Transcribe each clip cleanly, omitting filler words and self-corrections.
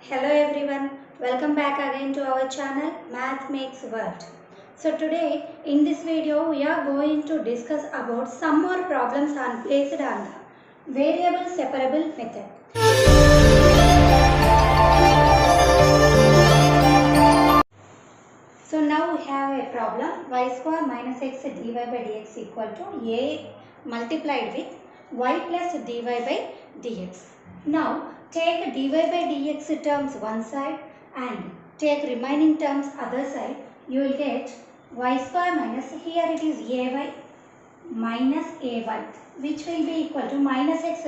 Hello everyone, welcome back again to our channel Math Makes World. So today in this video we are going to discuss about some more problems based on the variable separable method. So now we have a problem y square minus x dy by dx equal to a multiplied with y plus dy by dx. Now take dy by dx terms one side and take remaining terms other side. You will get y square minus, here it is ay minus ay, which will be equal to minus x.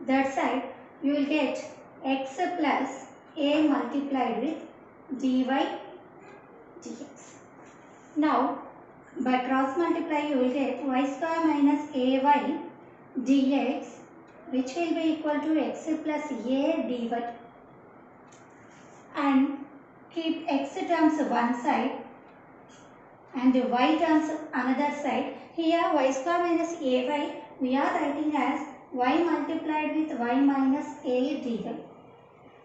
That side you will get x plus a multiplied with dy dx. Now by cross multiply you will get y square minus ay dx, which will be equal to x plus a dy, and keep x terms one side and y terms another side. Here y square minus ay we are writing as y multiplied with y minus a dy.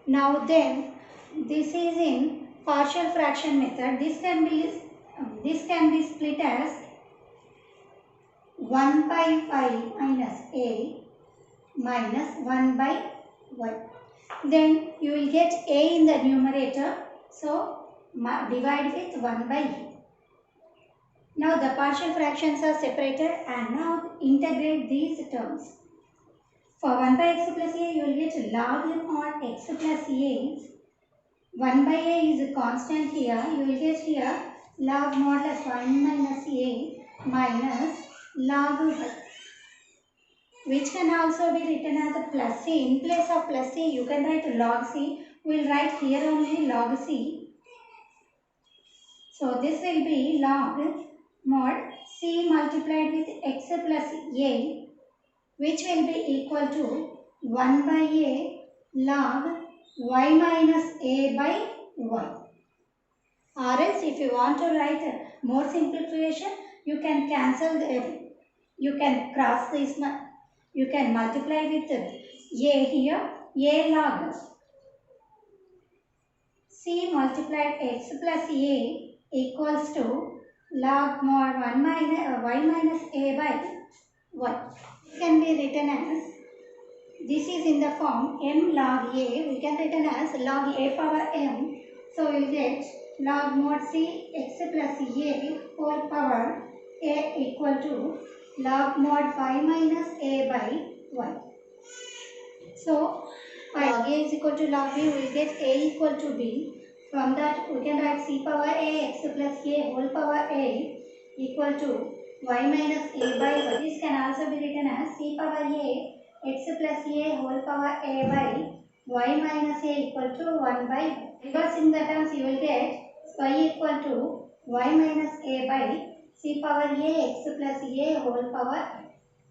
Now then this is in partial fraction method. This can be split as 1 by y minus a minus 1 by y. Then you will get a in the numerator, so divide with 1 by e. Now the partial fractions are separated and now integrate these terms. For 1 by x plus a you will get log mod x plus a. 1 by a is a constant here. You will get here log modulus 1 minus a minus log y, which can also be written as a plus c. In place of plus c you can write log c. We will write here only log c. So this will be log mod c multiplied with x plus a, which will be equal to 1 by a log y minus a by y. Or else if you want to write more simplification, you can cancel you can cross this, you can multiply with a here, a log c multiplied x plus a equals to log mod 1 minus y minus a by y. Can be written as, this is in the form m log a, we can written as log a power m. So we will get log mod c x plus a whole power a equal to log mod y minus a by y. So log a is equal to log b, we will get a equal to b. From that we can write c power a x plus a whole power a equal to y minus a by y. This can also be written as c power a x plus a whole power a by y minus a equal to 1 by y. Reversing the terms you will get y equal to y minus a by c power a x plus a whole power a.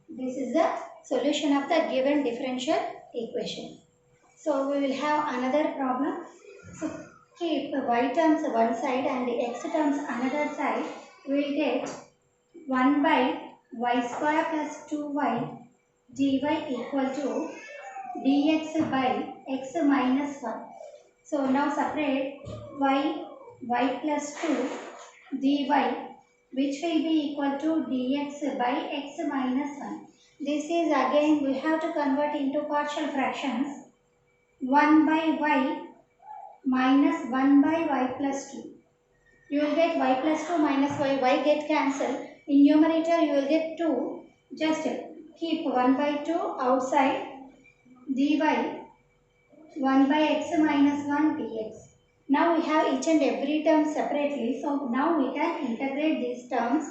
This is the solution of the given differential equation. So we will have another problem. So keep y terms one side and x terms another side. We will get 1 by y square plus 2y dy equal to dx by x minus 1. So now separate y plus 2 dy, which will be equal to dx by x minus 1. This is again we have to convert into partial fractions. 1 by y minus 1 by y plus 2. You will get y plus 2 minus y get cancelled. In numerator you will get 2. Just keep 1 by 2 outside, dy 1 by x minus 1 dx. Now we have each and every term separately. So now we can integrate these terms.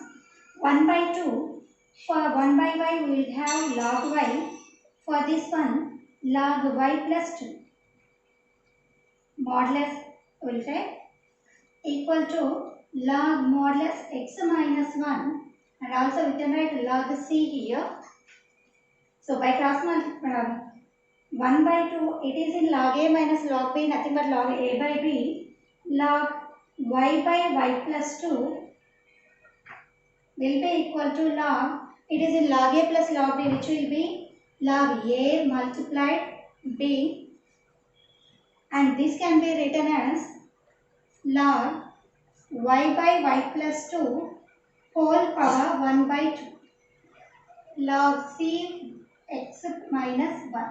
1 by 2. For 1 by y we will have log y. For this one log y plus 2. Modulus will get equal to log modulus x minus 1, and also we can write log c here. So by cross multiply 1 by 2, it is in log a minus log b, nothing but log a by b. Log y by y plus 2 will be equal to log, it is in log a plus log b, which will be log a multiplied b and this can be written as log y by y plus 2 whole power 1 by 2 log c x minus 1.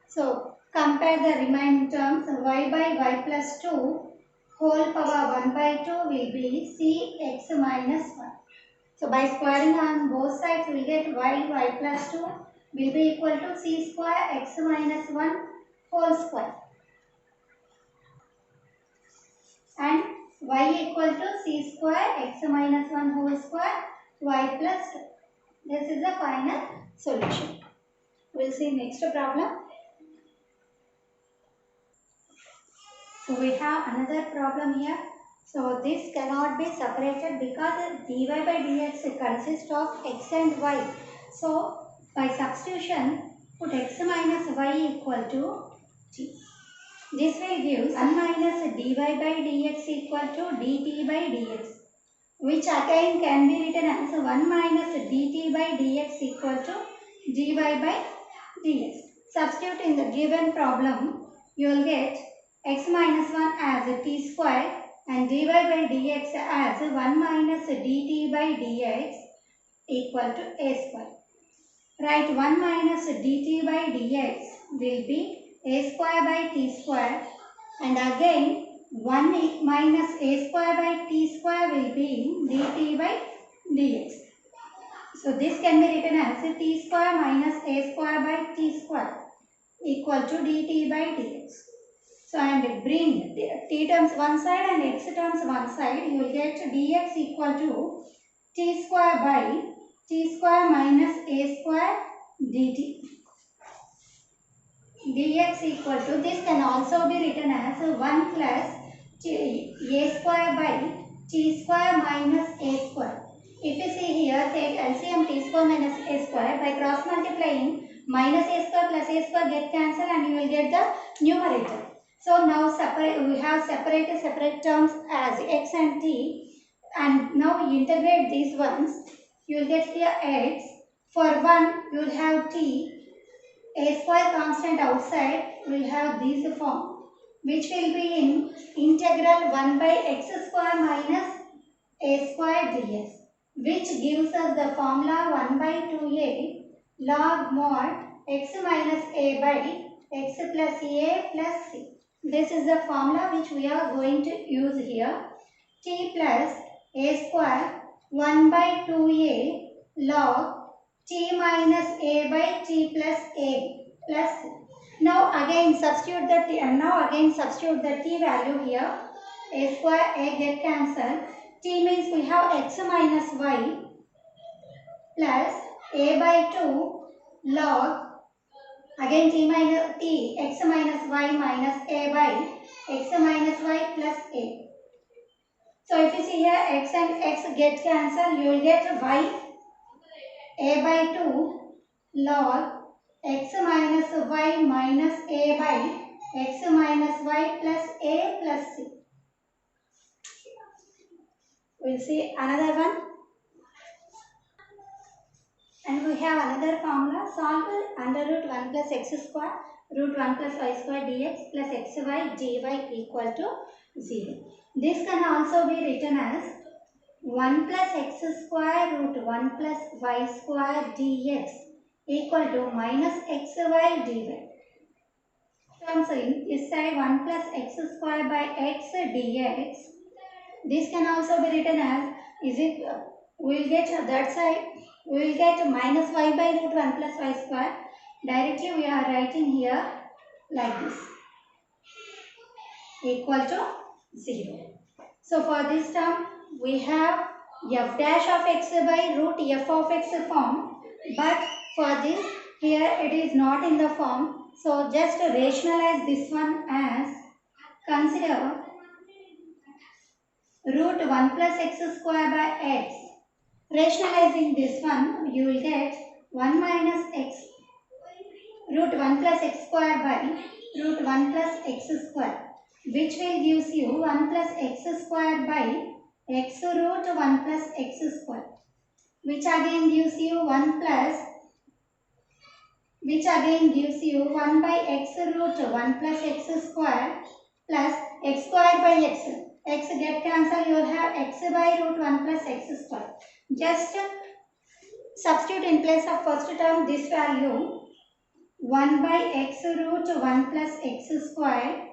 So compare the remaining terms. Y by y plus 2 whole power 1 by 2 will be c x minus 1. So by squaring on both sides we will get y plus 2 will be equal to c square x minus 1 whole square, and y equal to c square x minus 1 whole square y plus 2. This is the final solution. We will see next problem. So we have another problem here. So this cannot be separated because dy by dx consists of x and y. So by substitution, put x minus y equal to t. This will give 1 minus dy by dx equal to dt by dx, which again can be written as 1 minus dt by dx equal to dy by dx. Substitute in the given problem, you will get x minus 1 as t square and dy by dx as 1 minus dt by dx equal to a square. Write 1 minus dt by dx will be a square by t square, and again 1 minus a square by t square will be dt by dx. So this can be written as t square minus a square by t square equal to dt by dx. So and bring t terms one side and x terms one side, you will get dx equal to t square by t square minus a square dt. Dx equal to, this can also be written as 1 plus a square by t square minus a square. If you see here, take LCM t square minus a square. By cross multiplying, minus a square plus a square get cancelled and you will get the numerator. So now we have separate terms as x and t, and now we integrate these ones. You will get here x. For 1 you will have t, a square constant outside will have this form, which will be in integral 1 by x square minus a square dx, which gives us the formula 1 by 2a log mod x minus a by x plus a plus c. This is the formula which we are going to use here. T plus a square 1 by 2a log t minus a by t plus a plus c. Now again substitute the t value here. A square a get cancelled. T means we have x minus y plus a by 2 log, again t x minus y minus a by x minus y plus a. So if you see here x and x get cancelled, you will get y a by 2 log x minus y minus a by x minus y plus a plus c. We will see another one. And we have another formula. Solve under root 1 plus x square root 1 plus y square dx plus xy dy equal to 0. This can also be written as 1 plus x square root 1 plus y square dx equal to minus xy dy. Terms in this side 1 plus x square by x dx. This can also be written as, we will get that side, we will get minus y by root 1 plus y square. Directly we are writing here like this, equal to 0. So for this term we have f dash of x by root f of x form, but for this here it is not in the form. So just rationalize this one as, consider root 1 plus x square by x. Rationalizing this one, you will get 1 minus x root 1 plus x square by root 1 plus x square, which will gives you 1 plus x square by x root 1 plus x square, which again gives you 1 plus which again gives you 1 by x root 1 plus x square plus x square by x. X get cancelled, you will have x by root 1 plus x square. Just substitute in place of first term this value 1 by x root 1 plus x square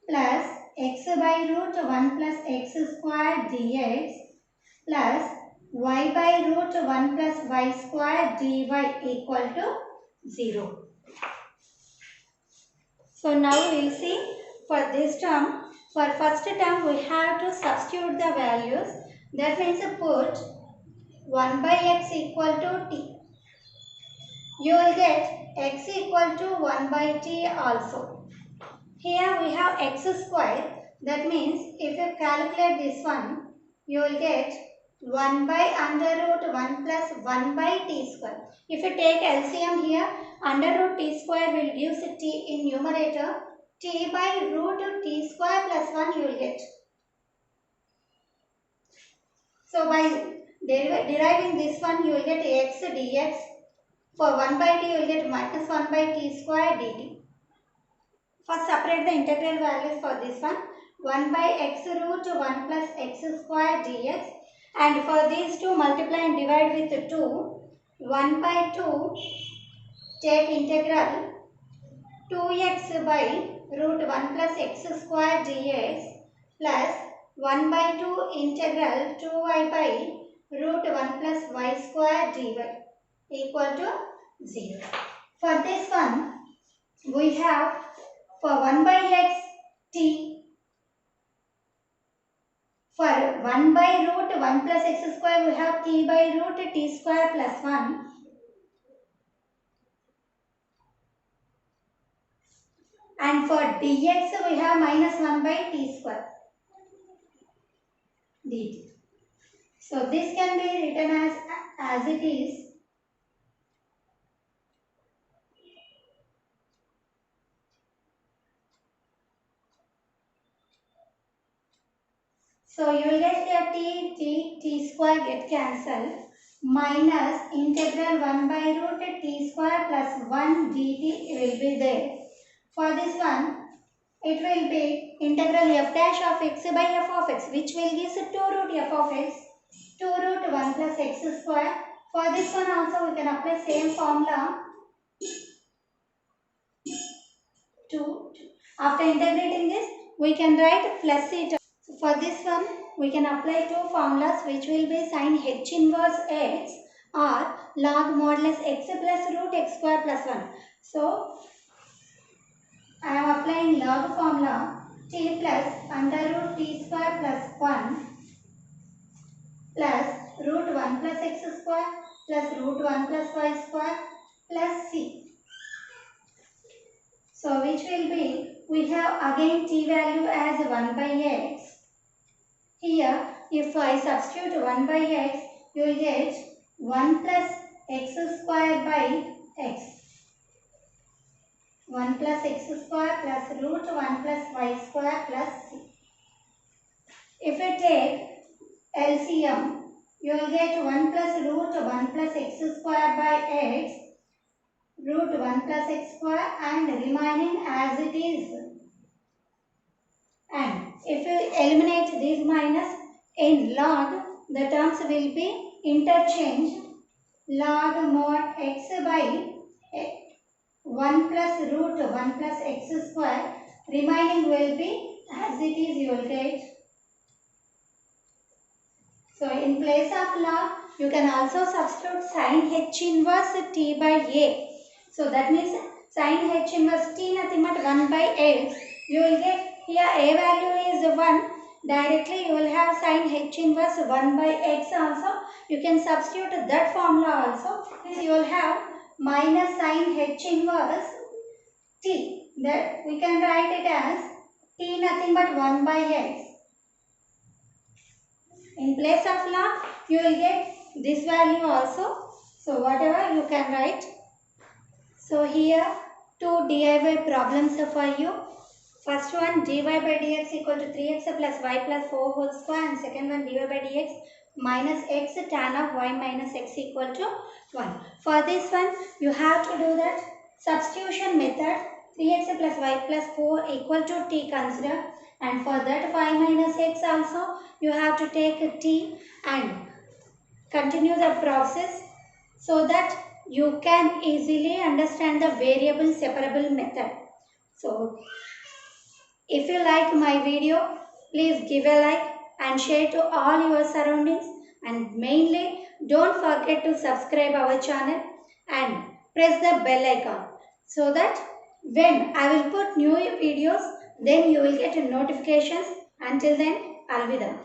plus x by root 1 plus x square dx plus y by root 1 plus y square dy equal to 0. So now we will see for this term, for first term we have to substitute the values. That means put 1 by x equal to t. You will get x equal to 1 by t also. Here we have x square. That means if you calculate this one, you will get 1 by under root 1 plus 1 by t square. If you take LCM here, under root t square will give t in numerator. T by root t square plus 1 you will get. So by deriving this one you will get x dx. For 1 by t you will get minus 1 by t square dt. First separate the integral values for this one. 1 by x root 1 plus x square dx, and for these two multiply and divide with 2. 1 by 2 take integral 2x by root 1 plus x square dx plus 1 by 2 integral 2y by root 1 plus y square dy equal to 0. For this one we have for 1 by x t. For 1 by root 1 plus x square we have t by root t square plus 1. And for dx we have minus 1 by t square dt. So this can be written as it is. So you will get here t square get cancelled, minus integral 1 by root t square plus 1 dt will be there. For this one, it will be integral f dash of x by f of x, which will give 2 root f of x, 2 root 1 plus x square. For this one also we can apply same formula. After integrating this, we can write plus theta. So for this one, we can apply two formulas, which will be sin h inverse x or log modulus x plus root x square plus 1. So I am applying log formula t plus under root t square plus 1 plus root 1 plus x square plus root 1 plus y square plus c. So which will be, we have again t value as 1 by x. Here if I substitute 1 by x, you will get 1 plus x square by x. 1 plus x square plus root 1 plus y square plus c. If you take LCM, you will get 1 plus root 1 plus x square by x, root 1 plus x square, and remaining as it is. And if you eliminate this minus in log, the terms will be interchanged. Log mod x by 1 plus root 1 plus x square, remaining will be as it is, you will get. So in place of log, you can also substitute sin h inverse t by a. So that means sin h inverse t nothing but 1 by x. You will get here a value is 1. Directly you will have sin h inverse 1 by x also. You can substitute that formula also. You will have minus sin h inverse t. That we can write it as t nothing but 1 by x. In place of log, you will get this value also. So whatever you can write. So here two DIY problems are for you. First one, dy by dx equal to 3x plus y plus 4 whole square, and second one, dy by dx minus x tan of y minus x equal to 1. For this one, you have to do that Substitution method, 3x plus y plus 4 equal to t consider, and for that y minus x also you have to take t and continue the process so that you can easily understand the variable separable method. So if you like my video, please give a like and share to all your surroundings, and mainly don't forget to subscribe our channel and press the bell icon so that when I will put new videos, then you will get notifications. Until then, Alvida.